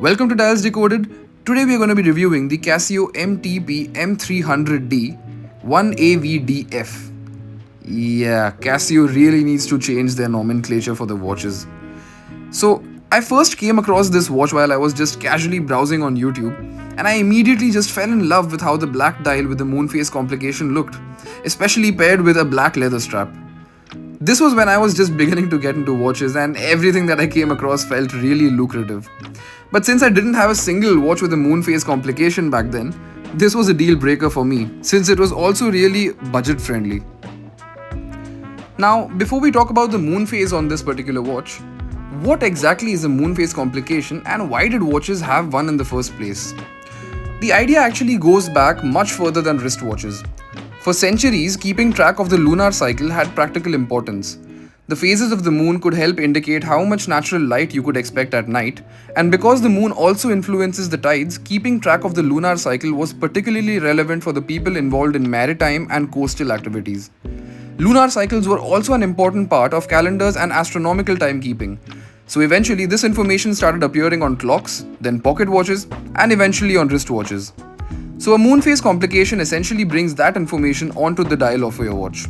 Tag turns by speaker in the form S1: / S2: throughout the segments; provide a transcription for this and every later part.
S1: Welcome to Dials Decoded. Today we are going to be reviewing the Casio MTP-M300D-1AVDF. Yeah, Casio really needs to change their nomenclature for the watches. So, I first came across this watch while I was just casually browsing on YouTube, and I immediately just fell in love with how the black dial with the Moonphase complication looked, especially paired with a black leather strap. This was when I was just beginning to get into watches, and everything that I came across felt really lucrative. But since I didn't have a single watch with a Moonphase complication back then, this was a deal breaker for me, since it was also really budget friendly. Now, before we talk about the Moonphase on this particular watch, what exactly is a Moonphase complication and why did watches have one in the first place? The idea actually goes back much further than wristwatches. For centuries, keeping track of the lunar cycle had practical importance. The phases of the moon could help indicate how much natural light you could expect at night, and because the moon also influences the tides, keeping track of the lunar cycle was particularly relevant for the people involved in maritime and coastal activities. Lunar cycles were also an important part of calendars and astronomical timekeeping. So eventually, this information started appearing on clocks, then pocket watches, and eventually on wristwatches. So a Moonphase complication essentially brings that information onto the dial of your watch.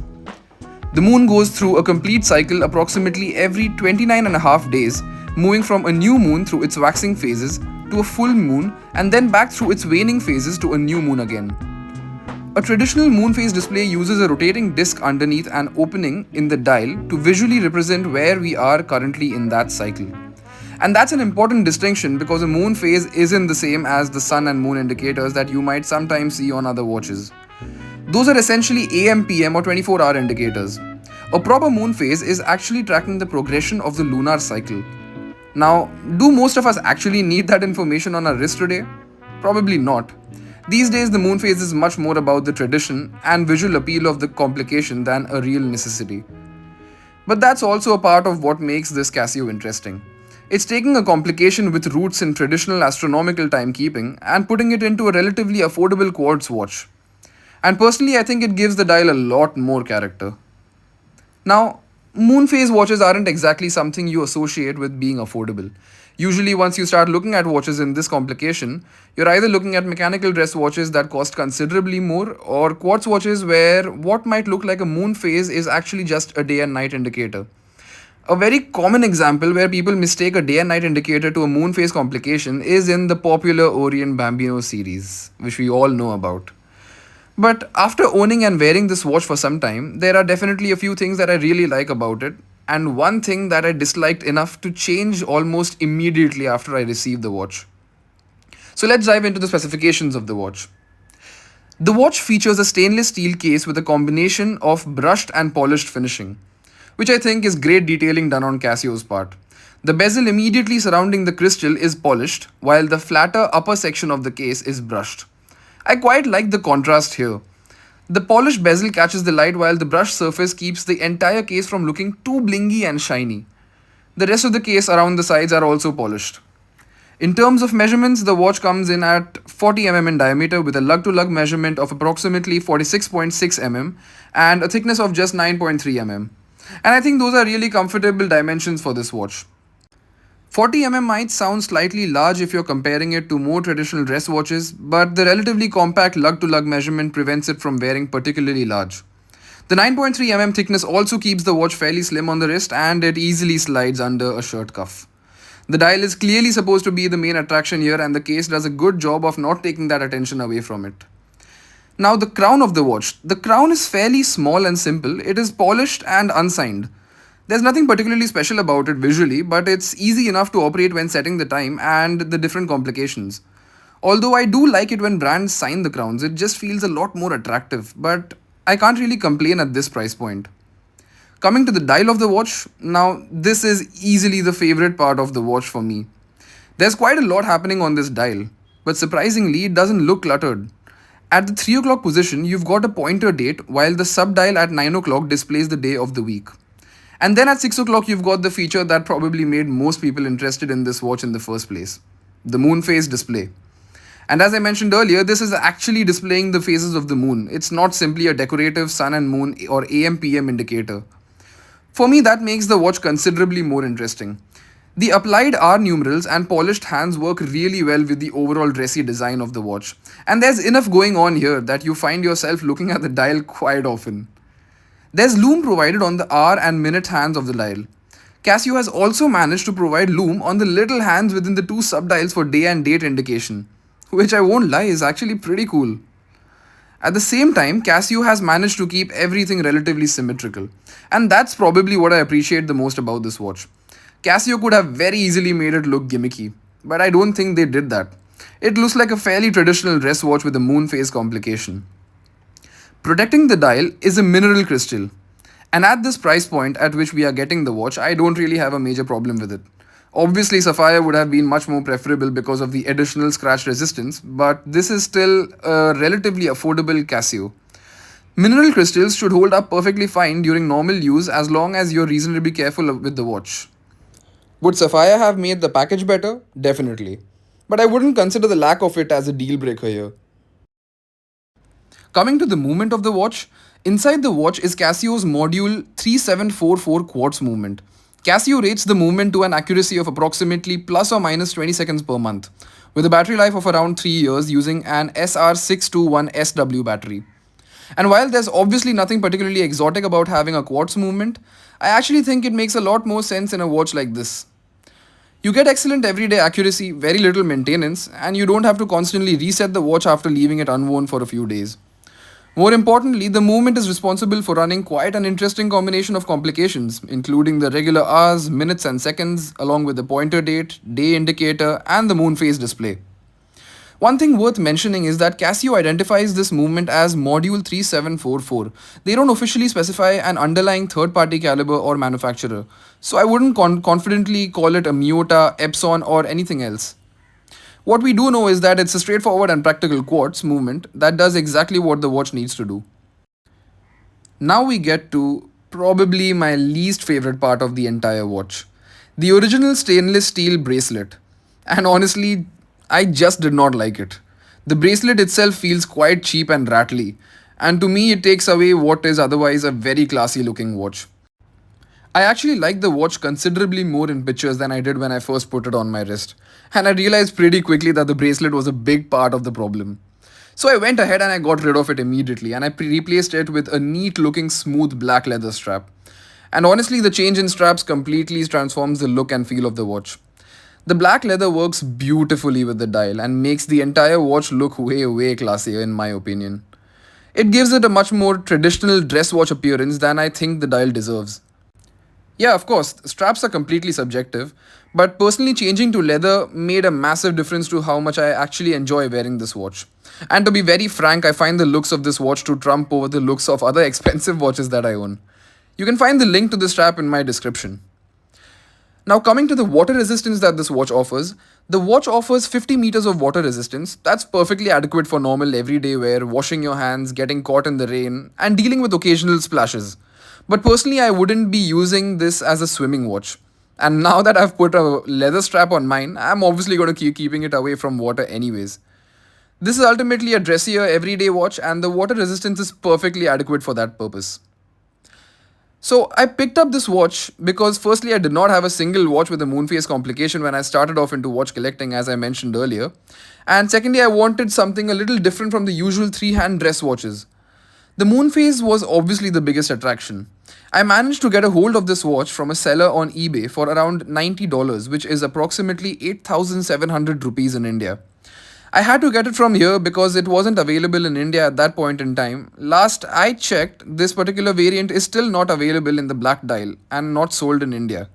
S1: The moon goes through a complete cycle approximately every 29.5 days, moving from a new moon through its waxing phases to a full moon and then back through its waning phases to a new moon again. A traditional moon phase display uses a rotating disc underneath an opening in the dial to visually represent where we are currently in that cycle. And that's an important distinction because a moon phase isn't the same as the sun and moon indicators that you might sometimes see on other watches. Those are essentially AM, PM or 24-hour indicators. A proper moon phase is actually tracking the progression of the lunar cycle. Now, do most of us actually need that information on our wrist today? Probably not. These days, the moon phase is much more about the tradition and visual appeal of the complication than a real necessity. But that's also a part of what makes this Casio interesting. It's taking a complication with roots in traditional astronomical timekeeping and putting it into a relatively affordable quartz watch. And personally, I think it gives the dial a lot more character. Now, moon phase watches aren't exactly something you associate with being affordable. Usually, once you start looking at watches in this complication, you're either looking at mechanical dress watches that cost considerably more, or quartz watches where what might look like a moon phase is actually just a day and night indicator. A very common example where people mistake a day and night indicator to a moon phase complication is in the popular Orient Bambino series, which we all know about. But after owning and wearing this watch for some time, there are definitely a few things that I really like about it, and one thing that I disliked enough to change almost immediately after I received the watch. So let's dive into the specifications of the watch. The watch features a stainless steel case with a combination of brushed and polished finishing, which I think is great detailing done on Casio's part. The bezel immediately surrounding the crystal is polished, while the flatter upper section of the case is brushed. I quite like the contrast here. The polished bezel catches the light while the brushed surface keeps the entire case from looking too blingy and shiny. The rest of the case around the sides are also polished. In terms of measurements, the watch comes in at 40 mm in diameter with a lug-to-lug measurement of approximately 46.6 mm and a thickness of just 9.3 mm. And I think those are really comfortable dimensions for this watch. 40 mm might sound slightly large if you're comparing it to more traditional dress watches, but the relatively compact lug-to-lug measurement prevents it from wearing particularly large. The 9.3 mm thickness also keeps the watch fairly slim on the wrist and it easily slides under a shirt cuff. The dial is clearly supposed to be the main attraction here and the case does a good job of not taking that attention away from it. Now the crown of the watch. The crown is fairly small and simple. It is polished and unsigned. There's nothing particularly special about it visually, but it's easy enough to operate when setting the time and the different complications. Although I do like it when brands sign the crowns, it just feels a lot more attractive, but I can't really complain at this price point. Coming to the dial of the watch, now this is easily the favorite part of the watch for me. There's quite a lot happening on this dial, but surprisingly it doesn't look cluttered. At the 3 o'clock position, you've got a pointer date while the sub-dial at 9 o'clock displays the day of the week. And then at 6 o'clock, you've got the feature that probably made most people interested in this watch in the first place, the moon phase display. And as I mentioned earlier, this is actually displaying the phases of the moon. It's not simply a decorative sun and moon or AM PM indicator. For me, that makes the watch considerably more interesting. The applied R numerals and polished hands work really well with the overall dressy design of the watch, and there's enough going on here that you find yourself looking at the dial quite often. There's loom provided on the hour and minute hands of the dial. Casio has also managed to provide loom on the little hands within the two subdials for day and date indication, which I won't lie is actually pretty cool. At the same time, Casio has managed to keep everything relatively symmetrical, and that's probably what I appreciate the most about this watch. Casio could have very easily made it look gimmicky, but I don't think they did that. It looks like a fairly traditional dress watch with a Moonphase complication. Protecting the dial is a mineral crystal, and at this price point at which we are getting the watch, I don't really have a major problem with it. Obviously, Sapphire would have been much more preferable because of the additional scratch resistance, but this is still a relatively affordable Casio. Mineral crystals should hold up perfectly fine during normal use as long as you're reasonably careful with the watch. Would Sapphire have made the package better? Definitely. But I wouldn't consider the lack of it as a deal breaker here. Coming to the movement of the watch, inside the watch is Casio's module 3744 quartz movement. Casio rates the movement to an accuracy of approximately plus or minus 20 seconds per month, with a battery life of around 3 years using an SR621SW battery. And while there's obviously nothing particularly exotic about having a quartz movement, I actually think it makes a lot more sense in a watch like this. You get excellent everyday accuracy, very little maintenance, and you don't have to constantly reset the watch after leaving it unworn for a few days. More importantly, the movement is responsible for running quite an interesting combination of complications, including the regular hours, minutes, and seconds, along with the pointer date, day indicator, and the moon phase display. One thing worth mentioning is that Casio identifies this movement as Module 3744. They don't officially specify an underlying third party caliber or manufacturer, so I wouldn't confidently call it a Miyota, Epson, or anything else. What we do know is that it's a straightforward and practical quartz movement that does exactly what the watch needs to do. Now we get to probably my least favorite part of the entire watch, the original stainless steel bracelet. And honestly, I just did not like it. The bracelet itself feels quite cheap and rattly, and to me, it takes away what is otherwise a very classy looking watch. I actually like the watch considerably more in pictures than I did when I first put it on my wrist, and I realized pretty quickly that the bracelet was a big part of the problem. So I went ahead and I got rid of it immediately, and I replaced it with a neat looking smooth black leather strap. And honestly, the change in straps completely transforms the look and feel of the watch. The black leather works beautifully with the dial and makes the entire watch look way classier in my opinion. It gives it a much more traditional dress watch appearance than I think the dial deserves. Yeah, of course, straps are completely subjective, but personally changing to leather made a massive difference to how much I actually enjoy wearing this watch. And to be very frank, I find the looks of this watch to trump over the looks of other expensive watches that I own. You can find the link to the strap in my description. Now coming to the water resistance that this watch offers, the watch offers 50 meters of water resistance. That's perfectly adequate for normal everyday wear, washing your hands, getting caught in the rain, and dealing with occasional splashes. But personally, I wouldn't be using this as a swimming watch. And now that I've put a leather strap on mine, I'm obviously going to keep keeping it away from water anyways. This is ultimately a dressier everyday watch, and the water resistance is perfectly adequate for that purpose. So I picked up this watch because firstly I did not have a single watch with a Moonphase complication when I started off into watch collecting, as I mentioned earlier. And secondly, I wanted something a little different from the usual three-hand dress watches. The Moonphase was obviously the biggest attraction. I managed to get a hold of this watch from a seller on eBay for around $90, which is approximately 8,700 rupees in India. I had to get it from here because it wasn't available in India at that point in time. Last I checked, this particular variant is still not available in the black dial and not sold in India.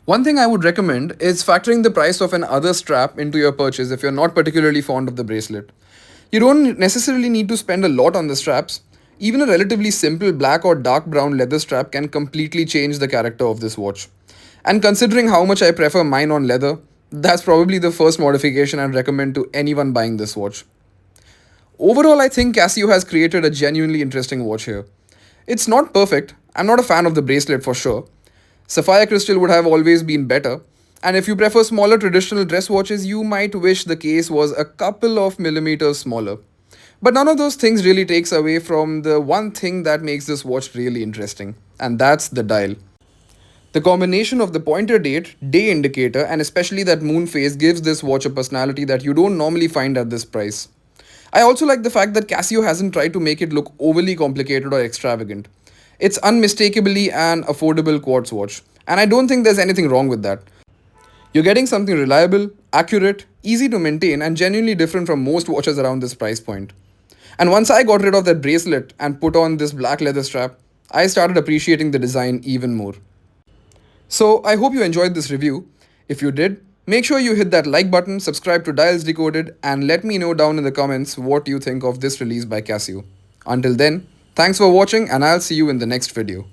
S1: One thing I would recommend is factoring the price of an other strap into your purchase if you're not particularly fond of the bracelet. You don't necessarily need to spend a lot on the straps. Even a relatively simple black or dark brown leather strap can completely change the character of this watch. And considering how much I prefer mine on leather, that's probably the first modification I'd recommend to anyone buying this watch. Overall, I think Casio has created a genuinely interesting watch here. It's not perfect, I'm not a fan of the bracelet for sure. Sapphire crystal would have always been better, and if you prefer smaller traditional dress watches, you might wish the case was a couple of millimeters smaller. But none of those things really takes away from the one thing that makes this watch really interesting, and that's the dial. The combination of the pointer date, day indicator, and especially that moon phase gives this watch a personality that you don't normally find at this price. I also like the fact that Casio hasn't tried to make it look overly complicated or extravagant. It's unmistakably an affordable quartz watch, and I don't think there's anything wrong with that. You're getting something reliable, accurate, easy to maintain, and genuinely different from most watches around this price point. And once I got rid of that bracelet and put on this black leather strap, I started appreciating the design even more. So, I hope you enjoyed this review. If you did, make sure you hit that like button, subscribe to Dials Decoded, and let me know down in the comments what you think of this release by Casio. Until then, thanks for watching, and I'll see you in the next video.